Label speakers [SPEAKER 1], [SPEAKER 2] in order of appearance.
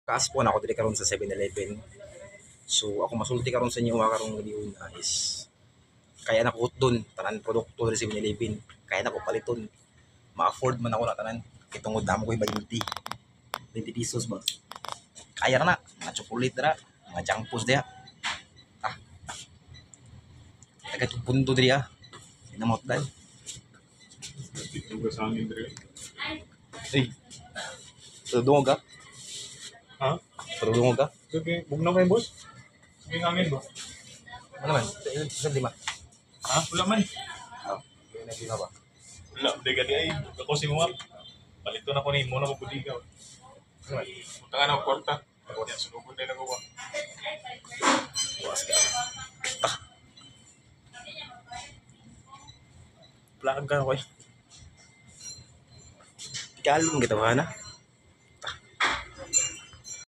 [SPEAKER 1] Kaas po na ako diri karon sa 7-Eleven. So ako masulti karon sa inyo mga karong galiun is kaya na ko doon tanan produkto sa 7-Eleven. Kaya na ko paliton. Ma-afford man ako na tanan. Kitungod na mo ko'y 20. 20 pesos ba? Kaya na na. Mga chocolate na. Mga junk foods diya. Ah, taga punto diri ah. Sinamot dan.
[SPEAKER 2] Ito sa amin, Dre.
[SPEAKER 1] Ay. Tudungog ka?
[SPEAKER 2] Ha?
[SPEAKER 1] Tudungog ka?
[SPEAKER 2] Sige, bug na kayo, boss. Sige amin, boss.
[SPEAKER 1] Ano man? Sa lima.
[SPEAKER 2] Ha? Wala man.
[SPEAKER 1] Ah, yun na lima ba?
[SPEAKER 2] Wala, hindi ka di ay. Ako si Muam. Palito na ko ni muna magbudi ka.
[SPEAKER 1] Ano man?
[SPEAKER 2] Punta ka na kwarta. Yan, sunugod na ako ba?
[SPEAKER 1] Bukas ka. Plug ka ako eh. Kalong kita ba na?